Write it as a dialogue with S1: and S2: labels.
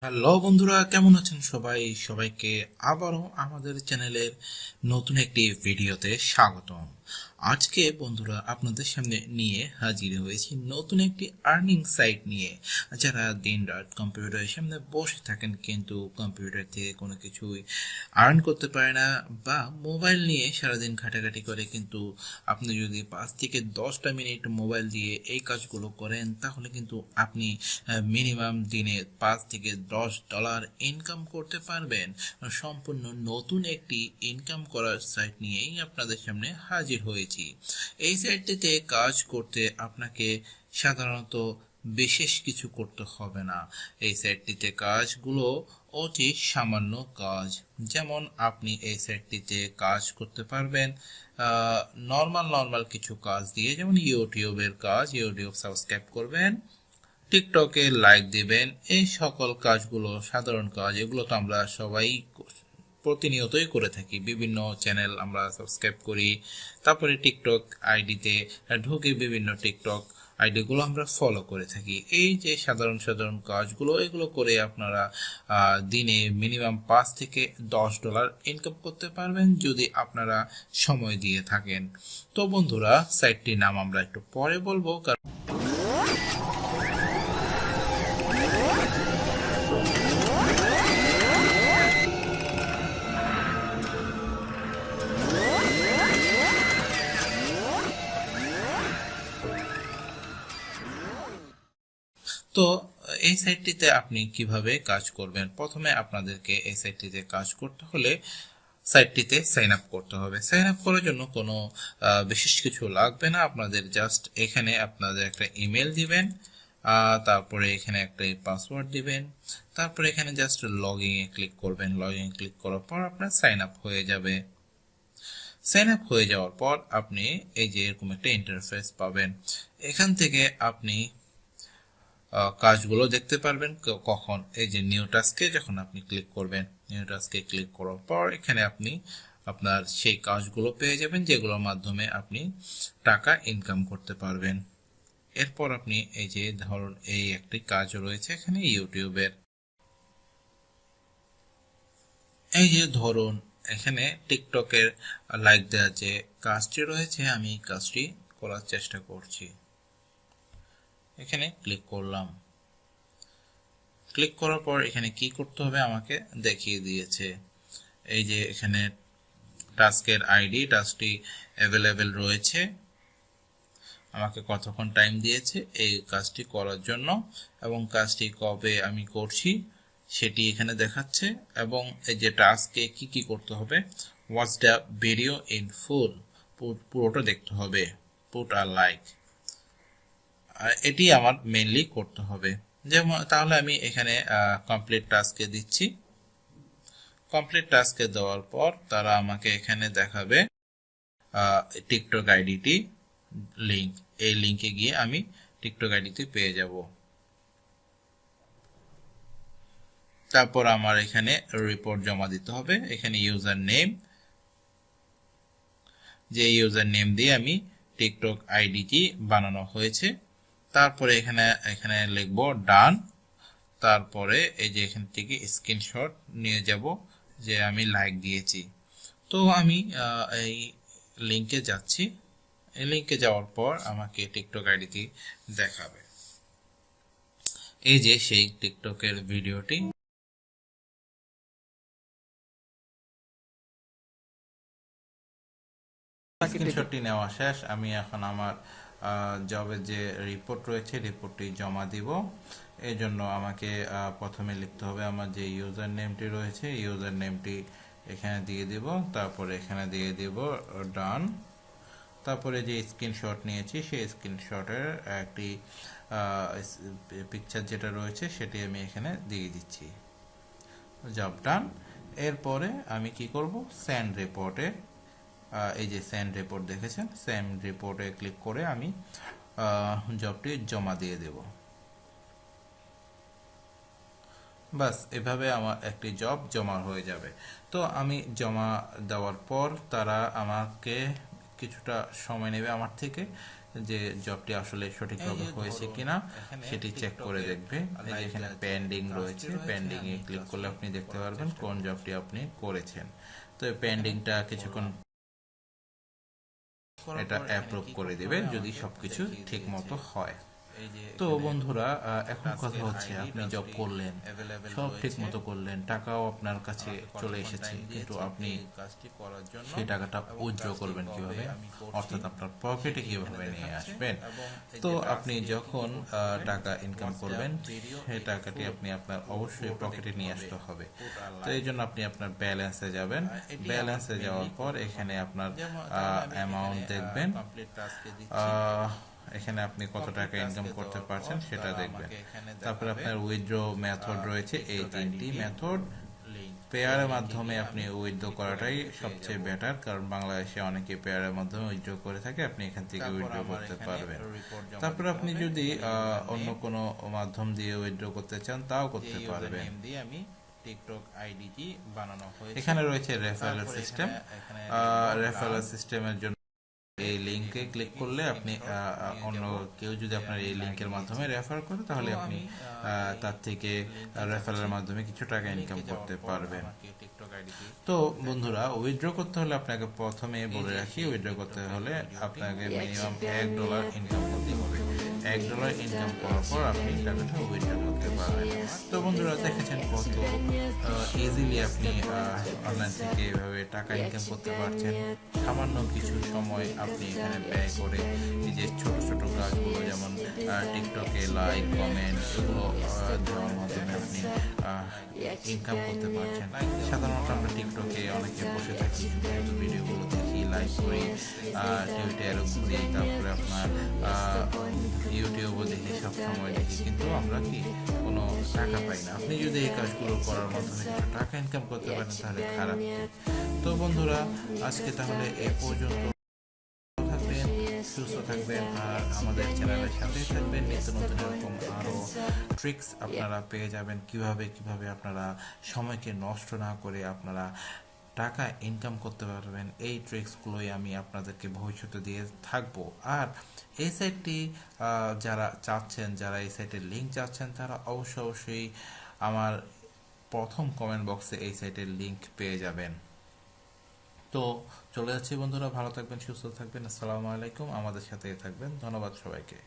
S1: Hello বন্ধুরা, কেমন আছেন সবাই? সবাইকে আবারও আমাদের চ্যানেলের নতুন একটি ভিডিওতে স্বাগতম। আজকে বন্ধুরা আপনাদের সামনে নিয়ে হাজির হয়েছি নতুন একটি আর্নিং সাইট নিয়ে। যারা দিনরাত কম্পিউটারের সামনে বসে থাকেন কিন্তু কম্পিউটার থেকে কোনো কিছুই আর্ন করতে পারে না, বা মোবাইল নিয়ে সারাদিন ঘাটাঘাটি করে, কিন্তু আপনি যদি 5 থেকে 10টা মিনিট মোবাইল দিয়ে এই কাজগুলো করেন তাহলে কিন্তু আপনি মিনিমাম দিনে $5 থেকে $10 ইনকাম করতে পারবেন। সম্পূর্ণ নতুন একটি ইনকাম করার সাইট নিয়েই আপনাদের সামনে হাজির হয়েছি। এই সাইটটিতে কাজ করতে আপনাকে সাধারণত বিশেষ কিছু করতে হবে না। এই সাইটটিতে কাজগুলো অতি সামান্য কাজ। যেমন আপনি এই সাইটটিতে কাজ করতে পারবেন নর্মাল কিছু কাজ দিয়ে, যেমন ইউটিউবের কাজ, ইউটিউব সাবস্ক্রাইব করবেন, টিকটকে লাইক দিবেন। এই সকল কাজগুলো সাধারণ কাজ, এগুলো তো আমরা সবাই প্রতিনিয়তই করে থাকি। বিভিন্ন চ্যানেল আমরা সাবস্ক্রাইব করি, তারপরে টিকটক আইডিতে ঢুকে বিভিন্ন টিকটক আইডিগুলো আমরা ফলো করে থাকি। এই যে সাধারণ কাজগুলো, এগুলো করে আপনারা দিনে মিনিমাম $5 থেকে $10 ইনকাম করতে পারবেন যদি আপনারা সময় দিয়ে থাকেন। তো বন্ধুরা, সাইটটির নাম আমরা একটু পরে বলবো, তো এই সাইটটিতে আপনি কিভাবে কাজ করবেন? প্রথমে আপনাদেরকে এই সাইটটিতে কাজ করতে হলে সাইটটিতে সাইন আপ করতে হবে। সাইন আপ করার জন্য কোনো বিশেষ কিছু লাগবে না। আপনাদের জাস্ট এখানে আপনাদের একটা ইমেল দিবেন, তারপরে এখানে একটা পাসওয়ার্ড দিবেন, তারপরে এখানে জাস্ট লগ ইনে ক্লিক করবেন। লগ ইন ক্লিক করার পর আপনার সাইন আপ হয়ে যাবে। সাইন আপ হয়ে যাওয়ার পর আপনি এই যে এরকম একটা ইন্টারফেস পাবেন। এখান থেকে আপনি কাজগুলো দেখতে পারবেন কখন। এই যে নিউ টাস্কে যখন আপনি ক্লিক করবেন, নিউ টাস্কে ক্লিক করার পর এখানে আপনি আপনার সেই কাজগুলো পেয়ে যাবেন যেগুলোর মাধ্যমে আপনি টাকা ইনকাম করতে পারবেন। এরপর আপনি এই যে ধরুন এই একটি কাজ রয়েছে এখানে ইউটিউবের, এই যে ধরুন এখানে টিকটকের লাইক দেওয়ার যে কাজটি রয়েছে, আমি কাজটি করার চেষ্টা করছি। এখানে ক্লিক করলাম। ক্লিক করার পর এখানে কি করতে হবে আমাকে দেখিয়ে দিয়েছে। এই যে এখানে টাস্কের আইডি, টাস্কটি অ্যাভেলেবেল রয়েছে, আমাকে কতক্ষণ টাইম দিয়েছে এই কাজটি করার জন্য, এবং কাজটি কবে আমি করছি সেটি এখানে দেখাচ্ছে, এবং এই যে টাস্কে কি কি করতে হবে, watch the video in full, পুরোটা দেখতে হবে, পুট আ লাইক, এটি আমার মেইনলি করতে হবে। যেমন তাহলে আমি এখানে কমপ্লিট টাস্কে দিচ্ছি। কমপ্লিট টাস্কে দেওয়ার পর তারা আমাকে এখানে দেখাবে টিকটক আইডিটি লিংক। এই লিংকে গিয়ে আমি টিকটক আইডিতে পেয়ে যাব। তারপর আমার এখানে রিপোর্ট জমা দিতে হবে। এখানে ইউজার নেম, যে ইউজার নেম দিয়ে আমি টিকটক আইডিটি বানানো হয়েছে, তারপরে এখানে এখানে লিখবো ডান। তারপরে এই যে এখান থেকে স্ক্রিনশট নিয়ে যাব যে আমি লাইক দিয়েছি। তো আমি এই লিংকে যাচ্ছি। এই লিংকে যাওয়ার পর আমাকে টিকটক আইডিটি দেখাবে। এই যে সেই টিকটকের ভিডিওটি। স্ক্রিনশটটি নেওয়া শেষ। আমি এখন আমার জবের যে রিপোর্ট রয়েছে রিপোর্টটি জমা দিব। এই জন্য আমাকে প্রথমে লিখতে হবে আমার যে ইউজার নেমটি রয়েছে, ইউজার নেমটি এখানে দিয়ে দিব, তারপরে এখানে দিয়ে দিব ডান। তারপরে যে স্ক্রিনশট নিয়েছি সেই স্ক্রিনশটের একটি পিকচার যেটা রয়েছে সেটি আমি এখানে দিয়ে দিচ্ছি। জব ডান। এরপরে আমি কি করব, সেন্ড রিপোর্টে, এই যে সেন্ড রিপোর্ট দেখেছেন, সেন্ড রিপোর্টে ক্লিক করে আমি জবটি জমা দিয়ে দেব। বাস এভাবে আমার একটি জব জমা হয়ে যাবে। তো আমি জমা দেওয়ার পর তারা আমাকে কিছুটা সময় নেবে আমার থেকে, যে জবটি আসলে সঠিকভাবে হয়েছে কিনা সেটি চেক করে দেখবে। এই যে এখানে পেন্ডিং রয়েছে, পেন্ডিং এ ক্লিক করলে আপনি দেখতে পারবেন কোন জবটি আপনি করেছেন। তো এই পেন্ডিংটা কিছুক্ষণ এটা অ্যাপ্রুভ করে দিবে যদি সবকিছু ঠিক মতো হয়। তো বন্ধুরা, এখন কথা হচ্ছে আপনি জব করলেন, সব ঠিক মতো করলেন, টাকাও আপনার কাছে চলে এসেছে, কিন্তু আপনি সেই টাকাটা উইথড্র করবেন কিভাবে, অর্থাৎ আপনার পকেটে কিভাবে নিয়ে আসবেন। তো আপনি যখন টাকা ইনকাম করবেন সেই টাকাটি আপনি আপনার অবশ্যই পকেটে নিয়ে আসতে হবে। তো এই জন্য আপনি আপনার ব্যালেন্সে যাবেন, ব্যালেন্সে যাওয়ার পর এখানে আপনার অ্যামাউন্ট দেখবেন, এখানে আপনি কত টাকা ইনকাম করতে পারছেন সেটা দেখবেন। তারপরে আপনার উইথড্র মেথড রয়েছে, এই তিনটি মেথড। পেয়ারের মাধ্যমে আপনি উইথড্র করাটাই সবচেয়ে বেটার, কারণ বাংলাদেশে অনেকে পেয়ারের মাধ্যমে উইথড্র করে থাকে, আপনি এখান থেকে উইথড্র করতে পারবেন। তারপরে আপনি যদি অন্য কোনো মাধ্যম দিয়ে উইথড্র করতে চান তাও করতে পারবেন। টিকটক আইডিটি বানানো হয়েছে, এখানে রয়েছে রেফারেল সিস্টেম। রেফারেল সিস্টেমের জন্য এই লিঙ্কে ক্লিক করলে আপনি অন্য কেউ যদি আপনার এই লিঙ্কের মাধ্যমে রেফার করে তাহলে আপনি তার থেকে রেফারের মাধ্যমে কিছু টাকা ইনকাম করতে পারবেন। তো বন্ধুরা, উইথড্র করতে হলে আপনাকে প্রথমে বলে রাখি, উইথড্র করতে হলে আপনাকে মিনিমাম $1 ইনকাম করতে হবে। $1 ইনকাম করার পর আপনি টাকাটা উইথড্র করতে পারবেন। তো বন্ধুরা, দেখেছেন কত ইজিলি আপনি অনলাইন থেকে এভাবে টাকা ইনকাম করতে পারছেন। সামান্য কিছু সময় আপনি এখানে ব্যয় করে এই যে ছোট ছোট কাজগুলো, যেমন টিকটকে লাইক, কমেন্ট, এগুলো দেওয়ার মাধ্যমে আপনি ইনকাম করতে পারছেন। সাধারণত আমরা টিকটকে অনেকে বসে থাকি, ছোট ভিডিওগুলো দেখি, লাইক করি, টুইটারও ঘুরি, তারপরে আপনার ইউটিউবও দেখি, সব সময় দেখি, কিন্তু আমরা কি কোনো টাকা পাই না। আপনি যদি এই কাজগুলো করার মাধ্যমে কিছু টাকা ইনকাম করতে পারেন তাহলে খারাপ কি? তো বন্ধুরা, আজকে তাহলে এ পর্যন্ত। থাকবেন, সুস্থ থাকবেন, আর আমাদের চ্যানেলের সাথেই থাকবেন। নিত্য নতুন এরকম আরও ট্রিক্স আপনারা পেয়ে যাবেন, কিভাবে কিভাবে আপনারা সময়কে নষ্ট না করে আপনারা টাকা ইনকাম করতে পারবেন। এই ট্রিক্সগুলোই আমি আপনাদেরকে ভবিষ্যতে দিয়ে থাকবো। আর এই সাইটটি যারা চাচ্ছেন, যারা এই সাইটের লিঙ্ক চাচ্ছেন, তারা অবশ্যই আমার প্রথম কমেন্ট বক্সে এই সাইটের লিঙ্ক পেয়ে যাবেন। তো চলে যাচ্ছি বন্ধুরা, ভালো থাকবেন, সুস্থ থাকবেন, আসসালামু আলাইকুম, আমাদের সাথে থাকবেন। ধন্যবাদ সবাইকে।